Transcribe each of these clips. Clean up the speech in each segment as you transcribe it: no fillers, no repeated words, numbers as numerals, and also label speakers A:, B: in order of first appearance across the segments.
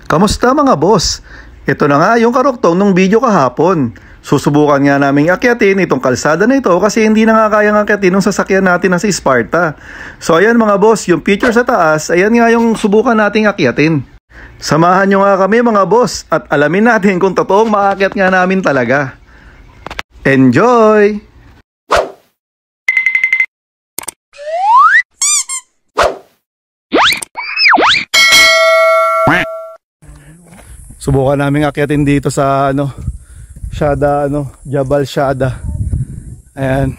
A: Kamusta mga boss? Ito na nga yung karuktong ng video kahapon. Susubukan nga naming akyatin itong kalsada na ito kasi hindi na nga kayang akyatin ng sasakyan natin na si Sparta. So ayan mga boss, yung picture sa taas, ayan nga yung subukan nating akyatin. Samahan nyo nga kami mga boss at alamin natin kung totoong maakyat nga namin talaga. Enjoy! Subukan namin akyatin dito sa Jabal Shada. Ayan.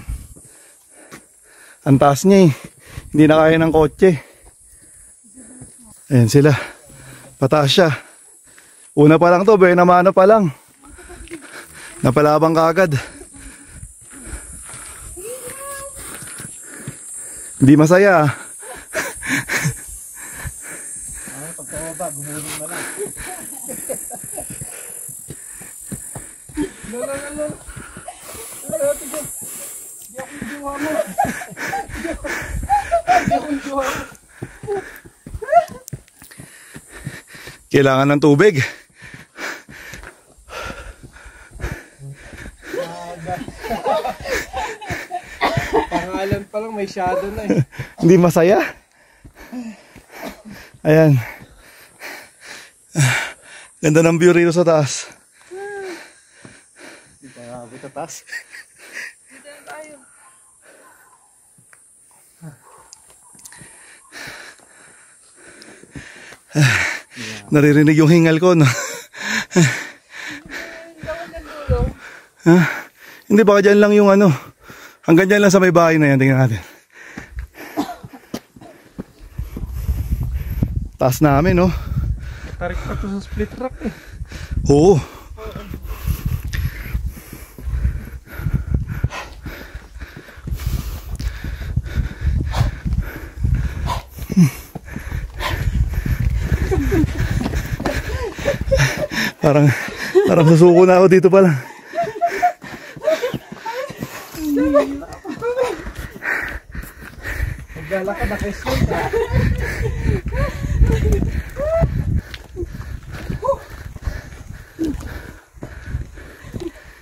A: Ang taas niya eh. Hindi na kaya ng kotse. Ayan sila. Pataas siya. Una pa lang to, namano pa lang. Napalabang kaagad. Hindi masaya.
B: Pagkababa, gumulong na lang.
A: Kailangan ng tubig.
B: Pangalan pa lang may shadow na eh.
A: Hindi masaya. Ayan. Ganda ng view rito sa taas.
B: Hindi pa abot sa taas.
C: Dito na tayo.
A: Naririnig yung hingal ko, no? Hindi, baka dyan lang yung hanggang dyan lang sa may bahay na yan. Tingnan natin. Taas namin, no?
B: Tarik pa to sa split track eh.
A: Oo. Parang susuko na ako dito pala.
B: Maglalakad na kayo straight ha.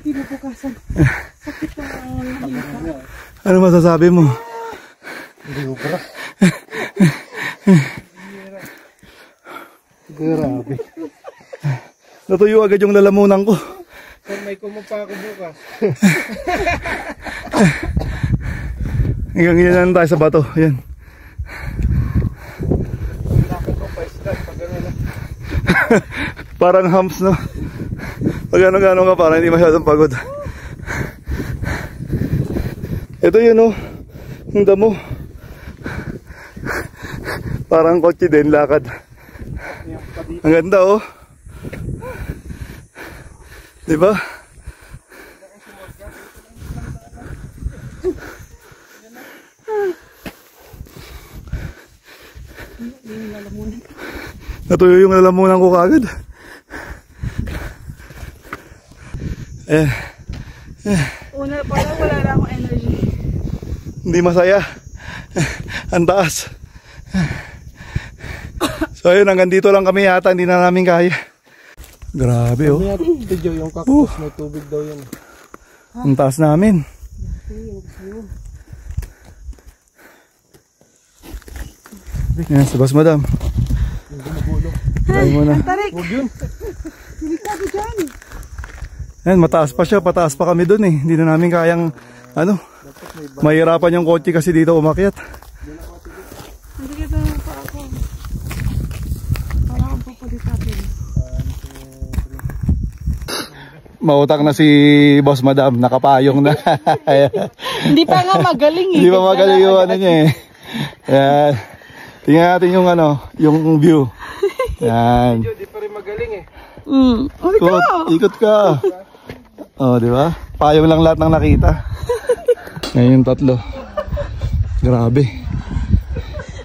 C: Pinabukasan. Sakit na ang hika.
A: Ano masasabi mo?
B: Hindi ko para. Grabe.
A: Natuyo agad yung lalamunan ko.
B: Saan may kumapa ako bukas?
A: Hanggang yan tayo sa bato. Yan.
B: Lakad mo pa islas pag gano'n.
A: Parang humps, no? Pag gano'n ka, parang hindi masyadong pagod. Ito yun, no? Yung damo. Parang kotse din, lakad. Ang ganda, oh. Diba? Natuyo yung lalamunan ko kagad.
C: Una pa lang, wala na akong energy.
A: Hindi masaya. Ang taas. So ayun, hanggang dito lang kami yata. Hindi na namin kaya. Grabe, oh.
B: Video yung cactus, may tubig daw yun.
A: Ang taas namin. Yan, si Boss Madam. Try mo na.
C: Tarik!
B: Huwag yun.
C: Delikado dyan.
A: Yan, mataas pa siya. Pataas pa kami dun eh. Hindi na namin kayang, mahirapan yung kotse kasi dito umakyat.
C: Nandikita naman pa ako. Para akong papalitatin.
A: Mautang na si Boss Madam. Nakapayong na.
C: Hindi pa nga magaling eh.
A: Hindi pa magaling yung niya eh. Yan. Tingnan natin yung yung view. Yan.
B: Hindi pa rin magaling eh.
A: Ikot ka. Oh, di ba? Payong lang lahat ng nakita. Ngayon yung tatlo. Grabe.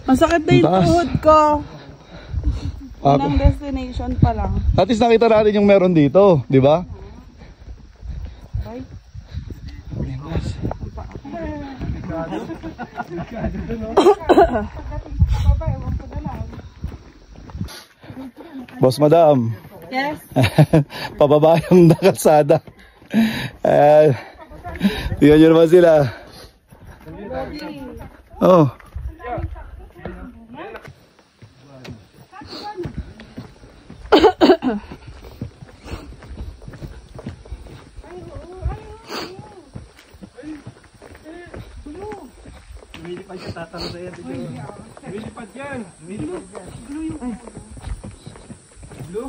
C: Masakit na yung tuhod ko. Unang destination pa lang.
A: At least nakita natin yung meron dito, di ba?
C: Bye.
A: Boss Madam.
C: Yes.
A: Pababa yung kalsada. Tingnan nyo naman sila. Oh.
B: Lumilipad yan, tatanong sa yan. Lumilipad yan. Lumilipad yan. Blue?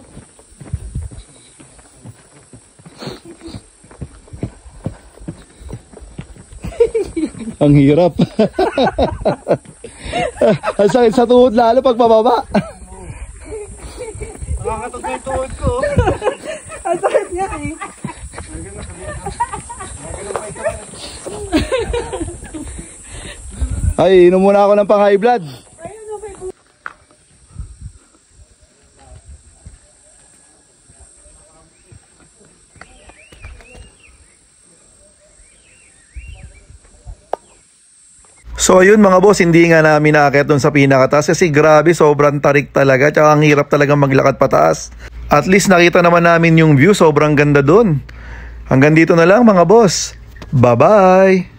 A: Ang hirap. Ang sakit sa tuhod lalo pag pababa.
B: Nakakatog na yung tuhod ko.
C: Ang sakit niya eh.
A: Ay, inom muna ako ng pang high blood. So ayun mga boss, hindi nga namin naakyat doon sa pinakataas kasi grabe, sobrang tarik talaga, tsaka ang hirap talagang maglakad pataas. At least nakita naman namin yung view, sobrang ganda doon. Hanggang dito na lang mga boss. Bye-bye!